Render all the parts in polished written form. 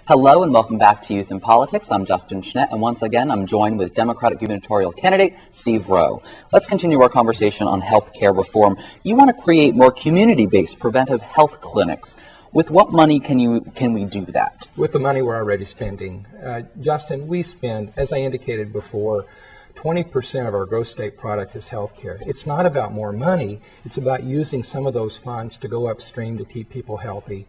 Hello and welcome back to Youth in Politics. I'm Justin Schnedt, and once again I'm joined with Democratic gubernatorial candidate Steve Rowe. Let's continue our conversation on health care reform. You want to create more community-based preventive health clinics. With what money can we do that? With the money we're already spending. Justin, we spend, as I indicated before, 20% of our gross state product is health care. It's not about more money, it's about using some of those funds to go upstream to keep people healthy.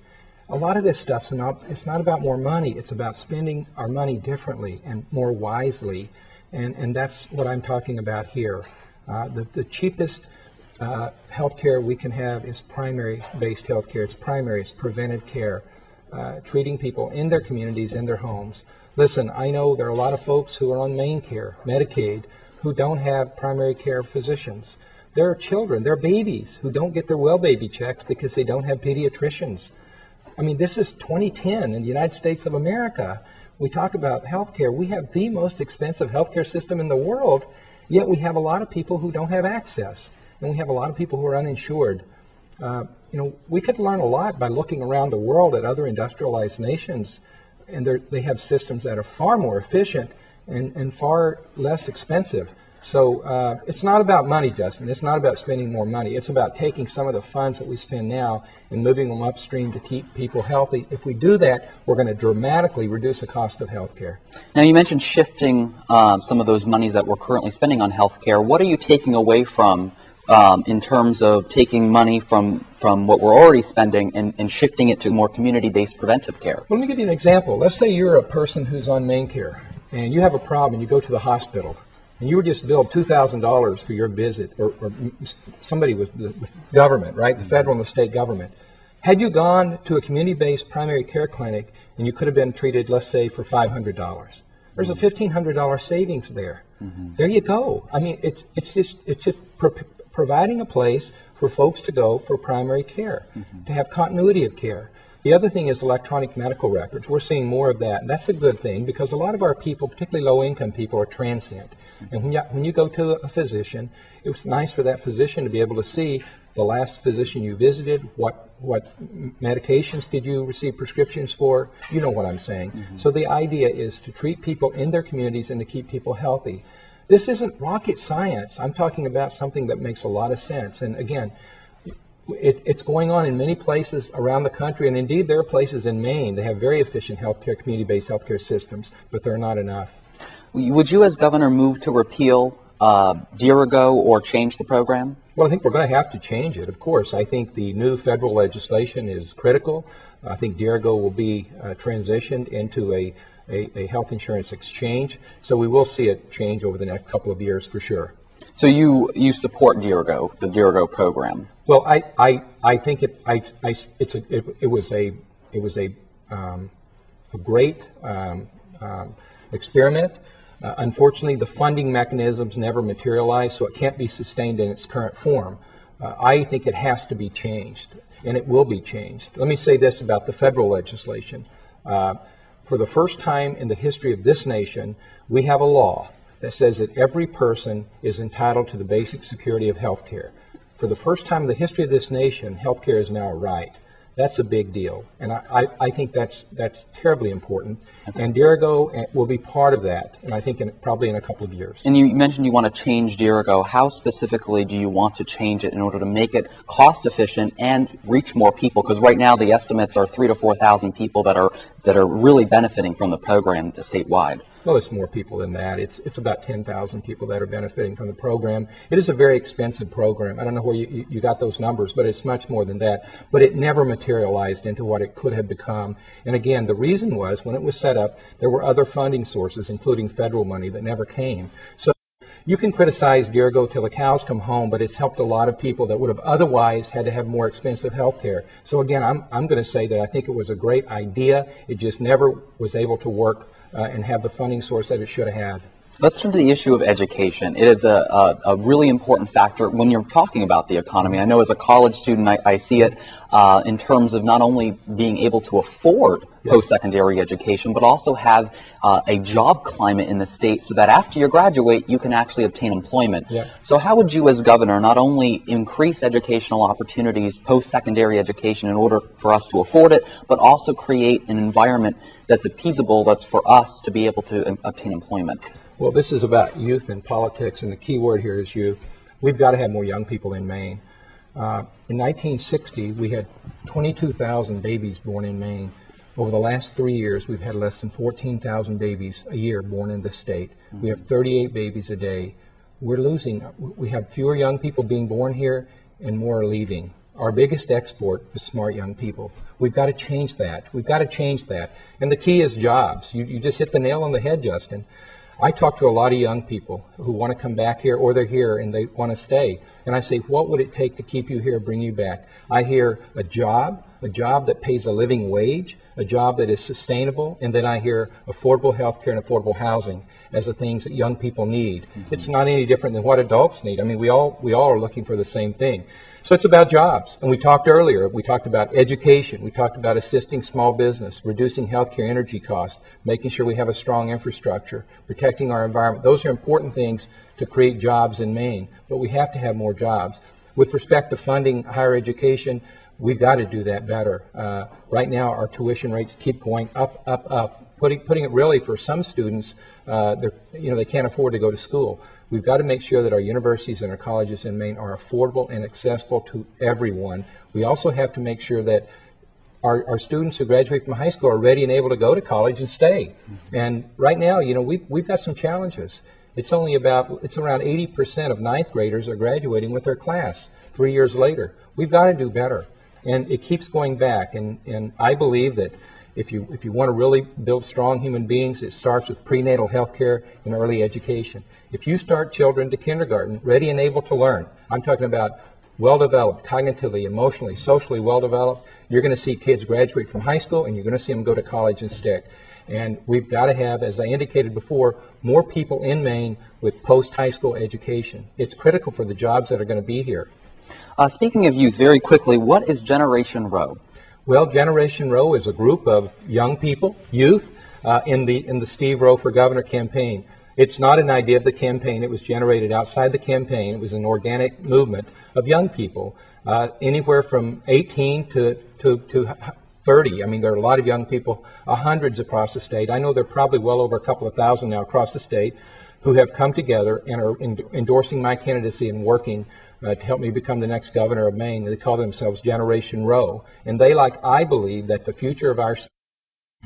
A lot of this stuff's it's not about more money, it's about spending our money differently and more wisely, and that's what I'm talking about here. The cheapest health care we can have is primary-based health care. It's primary, it's preventive care, treating people in their communities, in their homes. Listen, I know there are a lot of folks who are on main care, Medicaid, who don't have primary care physicians. There are children, there are babies who don't get their well baby checks because they don't have pediatricians. I mean, this is 2010 in the United States of America. We talk about healthcare. We have the most expensive healthcare system in the world, yet we have a lot of people who don't have access, and we have a lot of people who are uninsured. We could learn a lot by looking around the world at other industrialized nations, and they have systems that are far more efficient and far less expensive. So it's not about money, Justin. It's not about spending more money. It's about taking some of the funds that we spend now and moving them upstream to keep people healthy. If we do that, we're going to dramatically reduce the cost of health care. Now, you mentioned shifting some of those monies that we're currently spending on health care. What are you taking away from in terms of taking money from what we're already spending and shifting it to more community-based preventive care? Well, let me give you an example. Let's say you're a person who's on main care, and you have a problem, and you go to the hospital. And you were just billed $2,000 for your visit, or somebody was the government, right? The federal and the state government. Had you gone to a community-based primary care clinic and you could have been treated, let's say, for $500, there's a $1,500 savings there. There you go. I mean, it's just providing a place for folks to go for primary care, to have continuity of care. The other thing is electronic medical records. We're seeing more of that, and that's a good thing because a lot of our people, particularly low-income people, are transient. And when you go to a physician, it was nice for that physician to be able to see the last physician you visited, what medications did you receive prescriptions for, you know what I'm saying. So the idea is to treat people in their communities and to keep people healthy. This isn't rocket science. I'm talking about something that makes a lot of sense. And again, it's going on in many places around the country, and indeed there are places in Maine that have very efficient healthcare, community-based healthcare systems, but they're not enough. Would you as governor move to repeal Dirigo or change the program? Well, I think we're going to have to change it, of course. I think the new federal legislation is critical. I think Dirigo will be transitioned into a health insurance exchange, so we will see it change over the next couple of years for sure. So you support Dirigo, the Dirigo program? Well, I think it was a great experiment. Unfortunately, the funding mechanisms never materialized, so it can't be sustained in its current form. I think it has to be changed, and it will be changed. Let me say this about the federal legislation. For the first time in the history of this nation, we have a law that says that every person is entitled to the basic security of health care. For the first time in the history of this nation, health care is now a right. That's a big deal, and I think that's terribly important. And Dirigo will be part of that, and I think probably in a couple of years. And you mentioned you want to change Dirigo. How specifically do you want to change it in order to make it cost efficient and reach more people? Because right now the estimates are 3,000 to 4,000 people that are really benefiting from the program statewide. Well, it's more people than that. It's about 10,000 people that are benefiting from the program. It is a very expensive program. I don't know where you got those numbers, but it's much more than that. But it never materialized into what it could have become. And again, the reason was when it was set up, there were other funding sources, including federal money, that never came. So you can criticize Dirigo till the cows come home, but it's helped a lot of people that would have otherwise had to have more expensive health care. So again, I'm going to say that I think it was a great idea. It just never was able to work and have the funding source that it should have had. Let's turn to the issue of education. It is a really important factor when you're talking about the economy. I know as a college student, I see it in terms of not only being able to afford post-secondary education, but also have a job climate in the state so that after you graduate, you can actually obtain employment. Yeah. So how would you as governor not only increase educational opportunities, post-secondary education in order for us to afford it, but also create an environment that's appeasable, that's for us to be able to obtain employment? Well, this is about youth and politics, and the key word here is youth. We've got to have more young people in Maine. In 1960, we had 22,000 babies born in Maine. Over the last 3 years, we've had less than 14,000 babies a year born in the state. We have 38 babies a day. We're losing. We have fewer young people being born here, and more are leaving. Our biggest export is smart young people. We've got to change that. We've got to change that. And the key is jobs. You just hit the nail on the head, Justin. I talk to a lot of young people who want to come back here, or they're here and they want to stay. And I say, what would it take to keep you here, bring you back? I hear a job that pays a living wage, a job that is sustainable, and then I hear affordable health care and affordable housing as the things that young people need. Mm-hmm. It's not any different than what adults need. I mean, we all are looking for the same thing. So it's about jobs. And we talked earlier, we talked about education, we talked about assisting small business, reducing healthcare energy costs, making sure we have a strong infrastructure, protecting our environment. Those are important things to create jobs in Maine, but we have to have more jobs. With respect to funding higher education, we've got to do that better. Right now, our tuition rates keep going up, putting it really for some students, they can't afford to go to school. We've got to make sure that our universities and our colleges in Maine are affordable and accessible to everyone. We also have to make sure that our students who graduate from high school are ready and able to go to college and stay. And right now, we've got some challenges. It's around 80% of ninth graders are graduating with their class 3 years later. We've got to do better. And it keeps going back. And I believe that if you want to really build strong human beings, it starts with prenatal health care and early education. If you start children to kindergarten ready and able to learn, I'm talking about well-developed, cognitively, emotionally, socially well-developed, you're going to see kids graduate from high school and you're going to see them go to college and stick. And we've got to have, as I indicated before, more people in Maine with post-high school education. It's critical for the jobs that are going to be here. Speaking of youth, very quickly, what is Generation Rowe? Well, Generation Rowe is a group of young people, youth, in the Steve Rowe for Governor campaign. It's not an idea of the campaign. It was generated outside the campaign. It was an organic movement of young people, anywhere from 18 to 30. I mean, there are a lot of young people, hundreds across the state. I know there are probably well over a couple of thousand now across the state who have come together and are endorsing my candidacy and working to help me become the next governor of Maine. They call themselves Generation Rowe. And they, like I believe, that the future of our state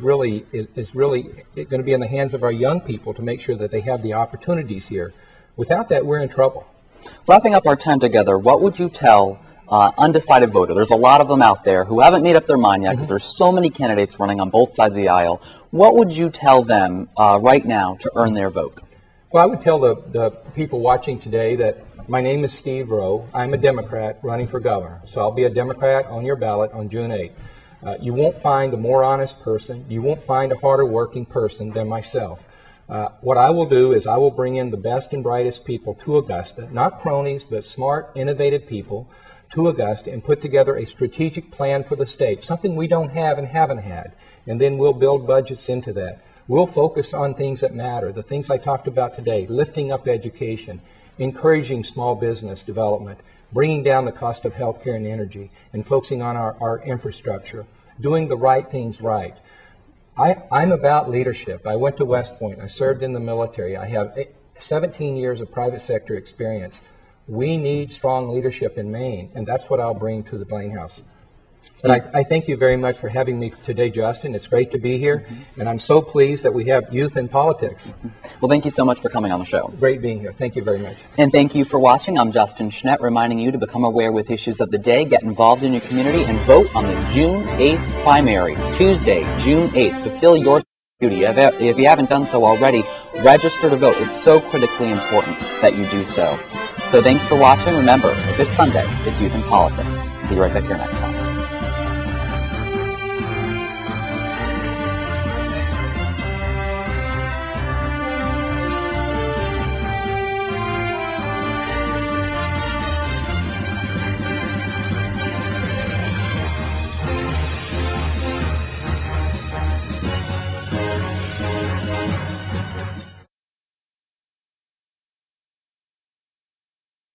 is really going to be in the hands of our young people to make sure that they have the opportunities here. Without that, we're in trouble. Wrapping up our time together, what would you tell undecided voter? There's a lot of them out there who haven't made up their mind yet because there's so many candidates running on both sides of the aisle. What would you tell them right now to earn their vote? Well, I would tell the people watching today that my name is Steve Rowe. I'm a Democrat running for governor. So I'll be a Democrat on your ballot on June 8th. You won't find a more honest person. You won't find a harder working person than myself. What I will do is I will bring in the best and brightest people to Augusta, not cronies, but smart, innovative people to Augusta, and put together a strategic plan for the state, something we don't have and haven't had. And then we'll build budgets into that. We'll focus on things that matter, the things I talked about today, lifting up education, encouraging small business development, bringing down the cost of healthcare and energy, and focusing on our infrastructure, doing the right things right. I'm about leadership. I went to West Point. I served in the military. I have 17 years of private sector experience. We need strong leadership in Maine, and that's what I'll bring to the Blaine House. And I thank you very much for having me today, Justin. It's great to be here, and I'm so pleased that we have youth in politics. Well, thank you so much for coming on the show. Great being here. Thank you very much. And thank you for watching. I'm Justin Schnett, reminding you to become aware with issues of the day, get involved in your community, and vote on the June 8th primary, Tuesday, June 8th. Fulfill your duty. If you haven't done so already, register to vote. It's so critically important that you do so. So thanks for watching. Remember, if it's Sunday, it's Youth in Politics. See you right back here next time.